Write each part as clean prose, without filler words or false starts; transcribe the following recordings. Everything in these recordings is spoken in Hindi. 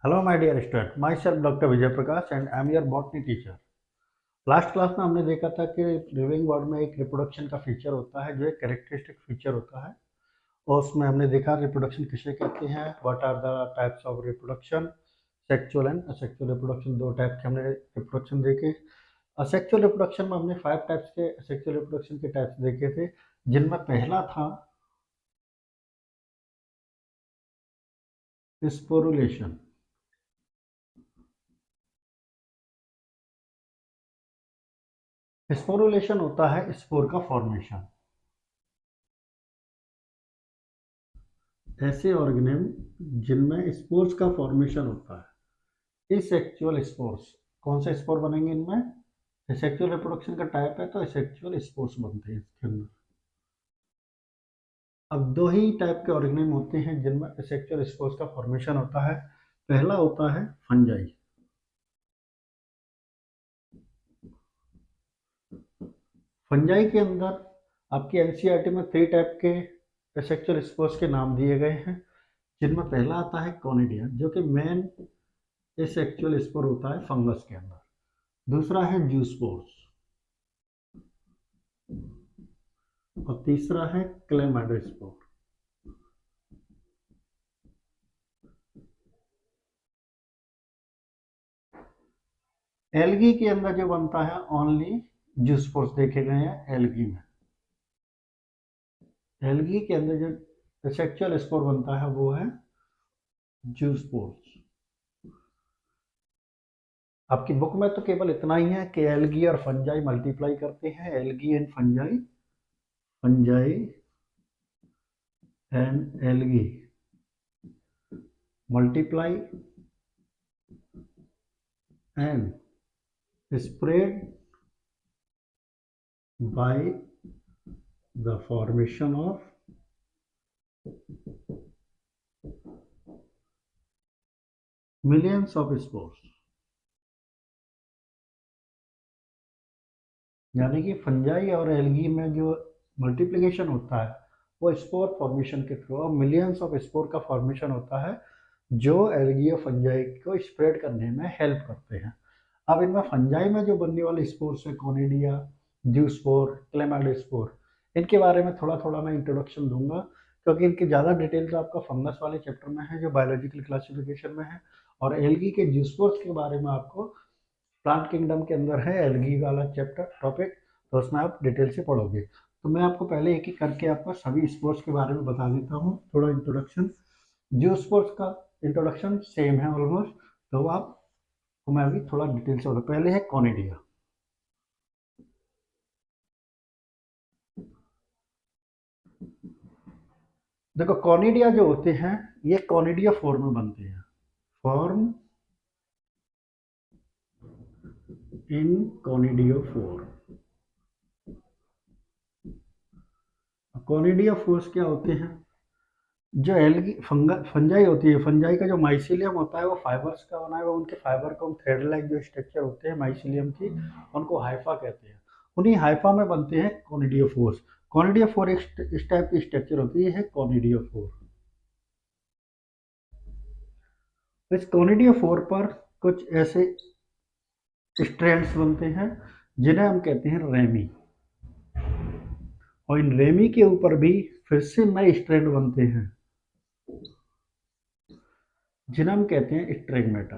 Hello my dear student, my self doctor Vijay Prakash and I am your botany teacher. Last class में हमने देखा था कि लिविंग वर्ड में एक रिप्रोडक्शन का फीचर होता है जो एक कैरेक्टरिस्टिक फीचर होता है, और उसमें हमने देखा रिप्रोडक्शन किसे कहते हैं, what are the types of reproduction, sexual and asexual reproduction. दो टाइप के हमने रिप्रोडक्शन देखे। असेक्सुअल रिप्रोडक्शन में हमने 5 टाइप्स के सेक्सुअल रिप्रोडक्शन के टाइप्स देखे थे, जिनमें पहला था स्पोरुलेशन। स्पोरुलेशन होता है स्पोर का फॉर्मेशन। ऐसे ऑर्गेनिज्म जिनमें स्पोर्स का फॉर्मेशन होता है। एसेक्सुअल स्पोर्स, कौन से स्पोर बनेंगे इनमें? एसेक्सुअल रिप्रोडक्शन का टाइप है तो एसेक्सुअल स्पोर्स बनते हैं इसके अंदर। अब दो ही टाइप के ऑर्गेनिज्म होते हैं जिनमें एसेक्सुअल स्पोर्स का फॉर्मेशन होता है। पहला होता है फंजाई। फंजाई के अंदर आपकी एनसीईआरटी में 3 टाइप के एसेक्सुअल स्पोर्स के नाम दिए गए हैं, जिनमें पहला आता है कॉनिडिया, जो कि मेन एसेक्सुअल स्पोर होता है फंगस के अंदर। दूसरा है जूस्पोर्स और तीसरा है क्लेमाइडोस्पोर। एल्गी के अंदर जो बनता है ओनली जूस्पोर्स देखे गए हैं एल्गी में। एल्गी के अंदर जो सेक्सुअल स्पोर बनता है वो है जूस्पोर्स। आपकी बुक में तो केवल इतना ही है कि एल्गी और फंजाई मल्टीप्लाई करते हैं, algae and fungi, fungi and algae multiply and spread by the formation of millions of spores। यानी कि फंजाई और एल्गी में जो मल्टीप्लिकेशन होता है वो स्पोर फॉर्मेशन के थ्रू, और मिलियंस ऑफ स्पोर का फॉर्मेशन होता है जो एल्गी और फंजाई को स्प्रेड करने में हेल्प करते हैं। अब इनमें फंजाई में जो बनने वाले स्पोर्स है कोनिडिया, ड्यूस्पोर, क्लेमाइडोस्पोर, इनके बारे में थोड़ा थोड़ा मैं इंट्रोडक्शन दूंगा, क्योंकि इनकी ज़्यादा डिटेल तो आपका फंगस वाले चैप्टर में है जो बायोलॉजिकल क्लासिफिकेशन में है, और एल्गी के ड्यूस्पोर्स के बारे में आपको प्लांट किंगडम के अंदर है एल्गी वाला चैप्टर टॉपिक, तो उसमें आप डिटेल से पढ़ोगे। तो मैं आपको पहले एक एक करके आपको सभी स्पोर्ट्स के बारे में बता देता हूँ, थोड़ा इंट्रोडक्शन। जो स्पोर्ट्स का इंट्रोडक्शन सेम है ऑलमोस्ट, तो आप मैं अभी थोड़ा डिटेल से बताऊँ। पहले है कॉनिडिया। देखो कॉनिडिया जो होते हैं ये कॉनिडिया फॉर्म में बनते हैं, फॉर्म इन कॉनिडियोफोर। कॉनिडियोफोर्स क्या होते हैं? जो एल्गी फंजाई होती है, फंजाई का जो माइसिलियम होता है वो फाइबर्स का बना है, वो उनके फाइबर को हम थ्रेड लाइक जो स्ट्रक्चर होते हैं माइसिलियम की, उनको हाइफा कहते हैं। उन्हीं हाइफा में बनते हैं कॉनिडियोफोर्स। कॉनिडियोफोर इस टाइप की स्ट्रक्चर होती है कॉनिडियोफोर। इस कॉनिडियोफोर पर कुछ ऐसे स्ट्रैंड्स बनते हैं जिन्हें हम कहते हैं रेमी, और इन रेमी के ऊपर भी फिर से नए स्ट्रैंड बनते हैं जिन्हें हम कहते हैं स्ट्रैगमेटा,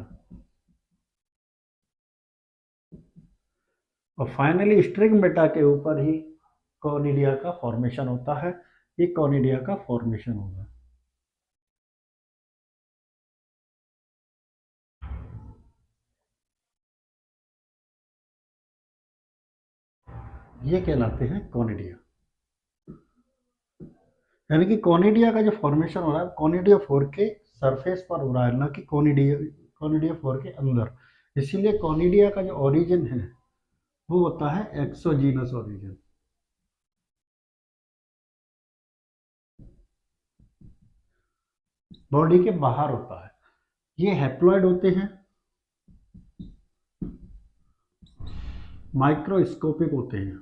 और फाइनली स्ट्रैगमेटा के ऊपर ही कॉनिडिया का फॉर्मेशन होता है। ये कॉनिडिया का फॉर्मेशन होगा। ये कहलाते हैं कॉनिडिया। यानी कि कॉनिडिया का जो फॉर्मेशन हो रहा है कॉनिडिया फोर के सरफेस पर हो रहा है, ना कि कॉनिडिया फोर के अंदर। इसीलिए कॉनिडिया का जो ओरिजिन है वो होता है एक्सोजीनस ओरिजिन। बॉडी के बाहर होता है। ये हैप्लॉइड होते हैं, माइक्रोस्कोपिक होते हैं,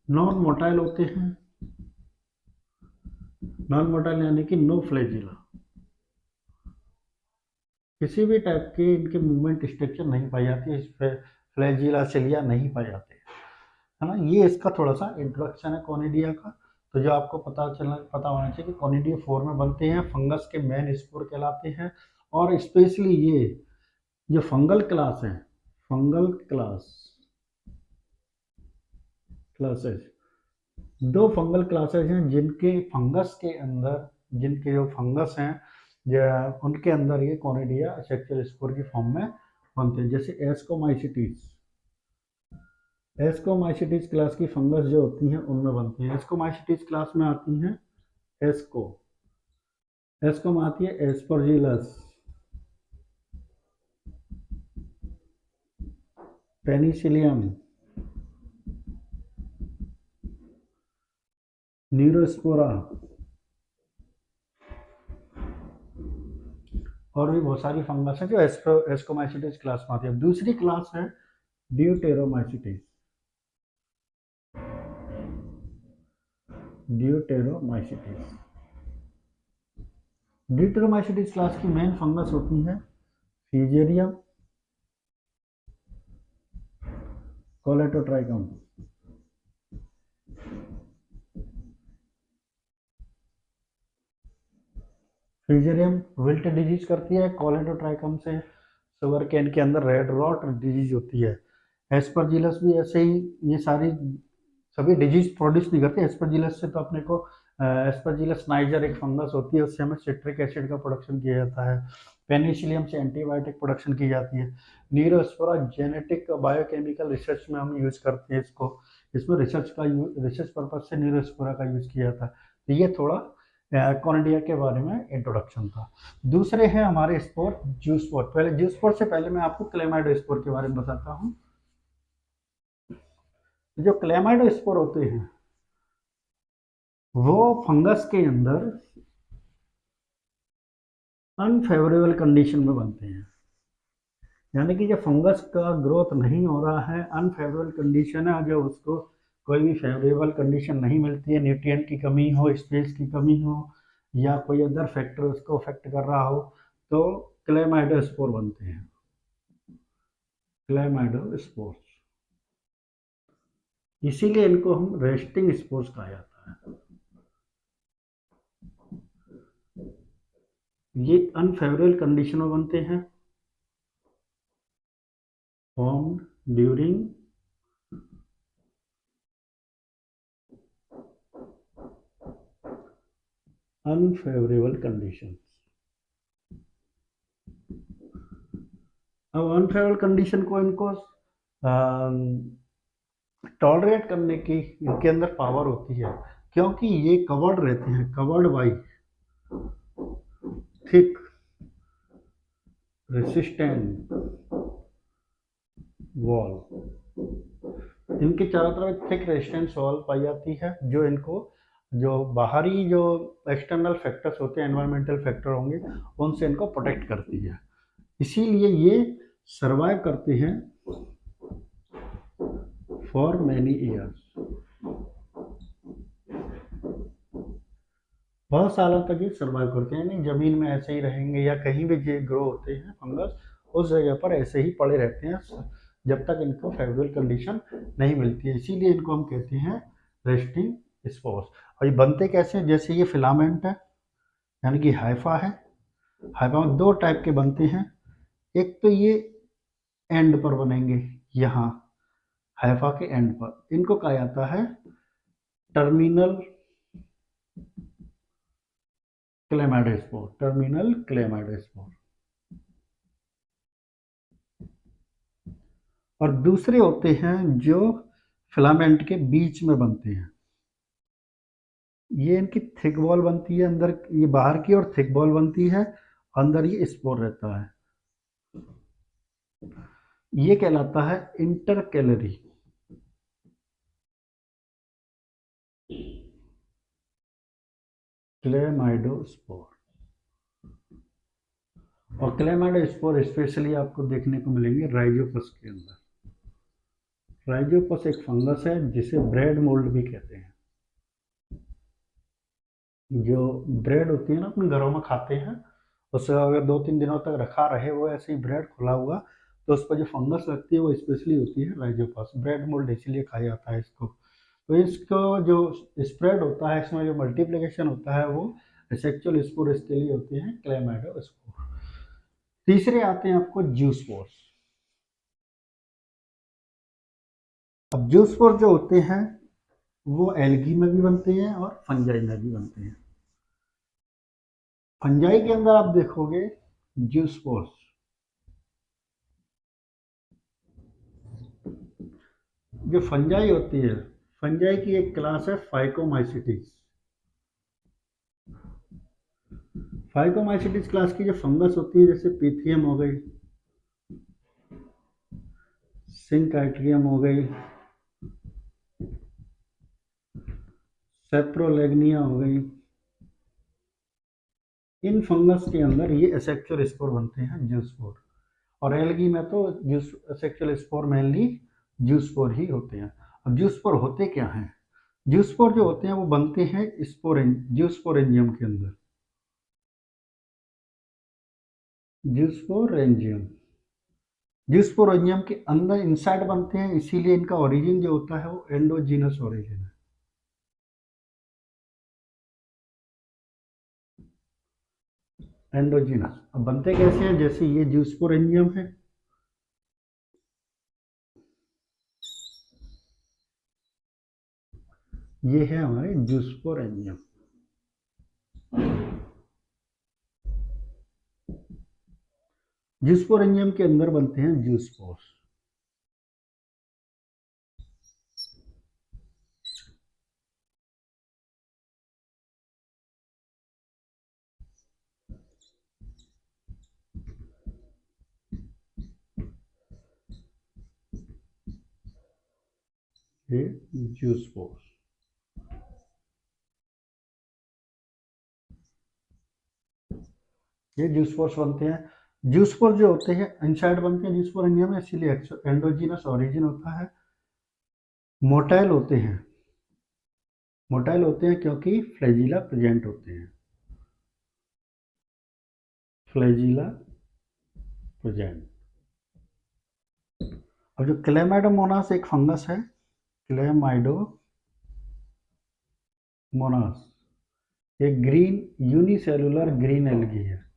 नॉन मोटाइल होते हैं। नॉन मोटाइल यानी कि नो फ्लैजिला। किसी भी टाइप के इनके मूवमेंट स्ट्रक्चर नहीं पाई जाती है, इस फ्लैजिला सिलिया नहीं पाए जाते, है ना। ये इसका थोड़ा सा इंट्रोडक्शन है कॉनिडिया का। तो जो आपको पता होना चाहिए कि कॉनिडिया 4 में बनते हैं, फंगस के मेन स्पोर कहलाते हैं। और स्पेशली ये जो फंगल क्लास है, फंगल क्लासेस, दो फंगल क्लासेस हैं जिनके फंगस के अंदर, जिनके जो फंगस हैं उनके अंदर ये कॉनिडिया सेक्सुअल स्पोर की फॉर्म में बनते हैं। जैसे एस्कोमाइसिटीज क्लास की फंगस जो होती हैं उनमें बनती हैं। एस्कोमाइसिटीज क्लास में आती हैं एस्को एस्को में आती है एस्परजिलस, पेनिसिलियम, न्यूरोस्पोरा और भी बहुत सारी फंगस है जो एस्कोमाइसिटीज क्लास में आती है। दूसरी क्लास है ड्यूटेरोमाइसिटीज। ड्यूटेरोमाइसिटीज क्लास की मेन फंगस होती है fusarium Colletotrichum. Fusarium wilt disease करती है, कोलेटोट्राइकम से शुगर केन के अंदर रेड रॉट डिजीज होती है। एस्परजिलस भी ऐसे ही, ये सारी सभी डिजीज प्रोड्यूस नहीं करती। एस्परजिलस से तो अपने को एस्परजिलस नाइजर एक फंगस होती है, उससे हमें सिट्रिक एसिड का प्रोडक्शन किया जाता है। पेनिसिलियम से एंटीबायोटिक प्रोडक्शन की जाती है। न्यूरोस्पोरा जेनेटिक बायोकेमिकल रिसर्च में हम यूज करते हैं इसको, इसमें रिसर्च पर्पज से न्यूरोस्पोरा का यूज किया जाता है। तो ये थोड़ा कॉनिडिया के बारे में इंट्रोडक्शन था। दूसरे हैं हमारे स्पोर जूस्पोर। पहले जूस्पोर से पहले मैं आपको क्लेमाइडोस्पोर के बारे में बताता हूँ। जो क्लेमाइडोस्पोर होते हैं वो फंगस के अंदर अनफेवरेबल कंडीशन में बनते हैं, यानी कि जब फंगस का ग्रोथ नहीं हो रहा है, अनफेवरेबल कंडीशन है, जो उसको कोई भी फेवरेबल कंडीशन नहीं मिलती है, न्यूट्रिएंट की कमी हो, स्पेस की कमी हो, या कोई अदर फैक्टर उसको अफेक्ट कर रहा हो, तो क्लेमाइडोस्पोर बनते हैं। क्लेमाइडोस्पोर्स, इसीलिए इनको हम रेस्टिंग स्पोर्स कहा जाता है। ये अनफेवरेबल कंडीशन में बनते हैं, formed during unfavorable conditions। अब अनफेवरेबल कंडीशन को इनको टॉलरेट करने की इनके अंदर पावर होती है, क्योंकि ये कवर्ड रहते हैं, covered by thick resistant wall. इनके चारों तरफ थिक रेजिस्टेंस वॉल पाई जाती है, जो इनको जो बाहरी जो एक्सटर्नल फैक्टर्स होते हैं, एनवायरमेंटल फैक्टर होंगे, उनसे इनको प्रोटेक्ट करती है। इसीलिए ये सरवाइव करते हैं फॉर मैनी ईयर्स, बहुत सालों तक ये सर्वाइव करते हैं। यानी जमीन में ऐसे ही रहेंगे या कहीं भी ये ग्रो होते हैं फंगस, उस जगह पर ऐसे ही पड़े रहते हैं जब तक इनको फेवरेबल कंडीशन नहीं मिलती है। इसीलिए इनको हम कहते हैं रेस्टिंग स्पोर्स। और ये बनते कैसे हैं? जैसे ये फिलामेंट है, यानी कि हाइफा है। हाइफा में दो टाइप के बनते हैं, एक तो ये एंड पर बनेंगे, यहाँ हाइफा के एंड पर, इनको कहा जाता है टर्मिनल क्लेमाइडोस्पोर। Terminal chlamydospore. और दूसरे होते हैं जो फिलामेंट के बीच में बनते हैं, ये इनकी थिक वॉल बनती है, अंदर ये बाहर की और थिक वॉल बनती है, अंदर ये स्पोर रहता है। ये कहलाता है इंटरकैलरी। क्लेमाइडोस्पोर। और क्लेमाइडोस्पोर स्पेशली आपको देखने को मिलेंगे राइजोपस के अंदर। राइजोपस एक फंगस है जिसे ब्रेड मोल्ड भी कहते हैं। जो ब्रेड होती है ना, अपने घरों में खाते हैं, उसे अगर 2-3 दिनों तक रखा रहे वो ऐसे ही ब्रेड खुला हुआ, तो उस पर जो फंगस लगती है वो स्पेशली होती है राइजोपस। ब्रेड मोल्ड इसीलिए खाया जाता है इसको। तो इसको जो स्प्रेड होता है, इसमें जो मल्टीप्लिकेशन होता है वो सेक्सुअल स्पोर इसके लिए होते हैं क्लेमाइडोस्पोर। तीसरे आते हैं आपको जूस्पोर्स। अब जूस्पोर जो होते हैं वो एल्गी में भी बनते हैं और फंजाई में भी बनते हैं। फंजाई के अंदर आप देखोगे जूस्पोर्स। जो फंजाई होती है, फंजाई की एक क्लास है फाइकोमाइसिटीज। फाइकोमाइसिटीज क्लास की जो फंगस होती है, जैसे पीथियम हो गई, सिंकाइट्रियम हो गई, सेप्रोलेग्निया हो गई, इन फंगस के अंदर ये एसेक्चुअल स्पोर बनते हैं जूस्पोर। और एल्गी में तो जूस एसेक्चुअल स्पोर मेनली जूस्पोर ही होते हैं। अब जूस्पोर होते क्या हैं? जूस्पोर जो होते हैं वो बनते हैं जूस्पोरेंजियम के अंदर। जूस्पोरेंजियम, जूस्पोरेंजियम के अंदर इनसाइड बनते हैं, इसीलिए इनका ओरिजिन जो होता है वो एंडोजीनस ओरिजिन है। एंडोजीनस। अब बनते कैसे हैं? जैसे ये जूस्पोरेंजियम है, ये है हमारे जूस्पोरेंजियम। जूस्पोरेंजियम के अंदर बनते हैं जूस्पोर्स। ये जूस्पोर्स। ये जूस्पोर्स बनते हैं। जूस्पोर जो होते हैं इनसाइड बनते हैं जूस्पोरेंजियम में, इसीलिए एंडोजीनस ओरिजिन होता है। मोटाइल होते हैं, मोटाइल होते हैं क्योंकि फ्लैजिला प्रेजेंट होते हैं। Flagella present. और जो क्लेमाइडोमोनास एक फंगस है, क्लेमाइडोमोनास, एक ग्रीन यूनिसेलुलर ग्रीन एल्गी है।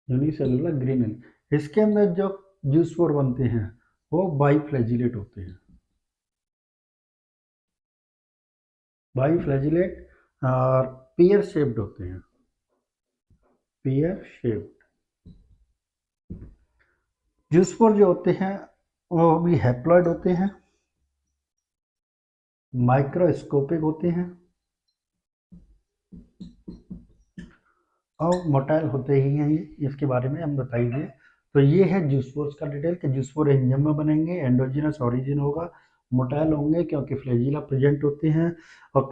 यूनिसेलुलर ग्रीन एल्गी, इसके अंदर जो जूस्पोर बनते हैं वो बाइफ्लैजिलेट होते हैं। बाइफ्लैजिलेट और पियर शेप्ड होते हैं। Pear shaped. जूस्पोर जो होते हैं वो भी हैप्लॉइड होते हैं, माइक्रोस्कोपिक होते हैं और मोटाइल होते ही हैं। ये इसके बारे में हम बताइए। तो ये है जूस्पोर्स का डिटेल कि जूस्पोर एंजियम में बनेंगे, एंडोजिनस ओरिजिन होगा, मोटाइल होंगे क्योंकि फ्लैजिला प्रेजेंट होते हैं। और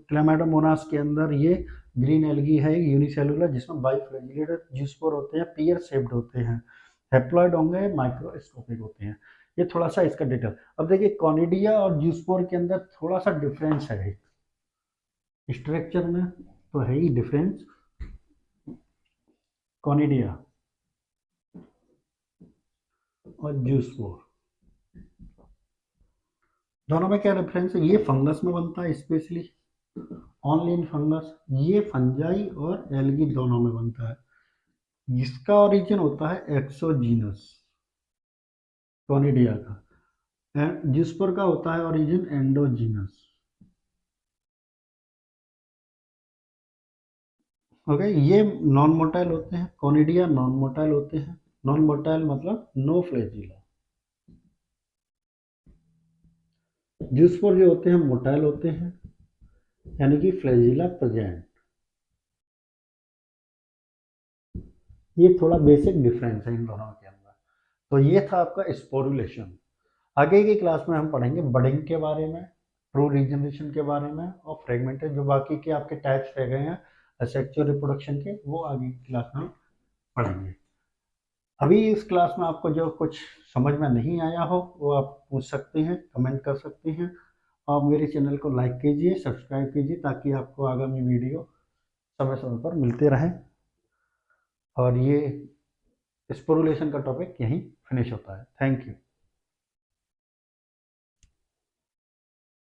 क्लेमाइडोमोनास के अंदर ये ग्रीन एल्गी है यूनिसेलुलर, जिसमें बाइफ्लैजिलेटेड जूस्पोर होते हैं, पियर शेप्ड होते हैं, हैप्लॉइड होंगे, माइक्रोस्कोपिक होते हैं। ये थोड़ा सा इसका डिटेल। अब देखिए कॉनिडिया और जूस्पोर के अंदर थोड़ा सा डिफरेंस है स्ट्रक्चर में, तो है ही डिफरेंस। कॉनिडिया और जूस्पोर दोनों में क्या डिफरेंस है? ये फंगस में बनता है स्पेशली, ओनली इन फंगस। ये फंजाई और एल्गी दोनों में बनता है। इसका ओरिजिन होता है एक्सोजीनस, कॉनिडिया का। जूस्पोर का होता है ओरिजिन एंडोजीनस। ओके, ये नॉन मोटाइल होते हैं, कॉनिडिया नॉन मोटाइल होते हैं। नॉन मोटाइल मतलब नो फ्लैजिला। जूस्पोर जो होते हैं मोटाइल होते हैं, यानी कि फ्लैजिला प्रेजेंट। ये थोड़ा बेसिक डिफरेंस है इन दोनों के अंदर। तो ये था आपका स्पोरुलेशन। आगे की क्लास में हम पढ़ेंगे बडिंग के बारे में, ट्रू रीजनरेशन के बारे में और फ्रेगमेंटेड, जो बाकी के आपके टाइप्स रह गए हैं सेक्सुअल रिप्रोडक्शन के, वो आगे की क्लास में हम पढ़ेंगे। अभी इस क्लास में आपको जो कुछ समझ में नहीं आया हो वो आप पूछ सकते हैं, कमेंट कर सकते हैं। आप मेरे चैनल को लाइक कीजिए, सब्सक्राइब कीजिए, ताकि आपको आगामी वीडियो समय समय पर मिलते रहें। और ये स्पोरुलेशन का टॉपिक यहीं फिनिश होता है। Thank you.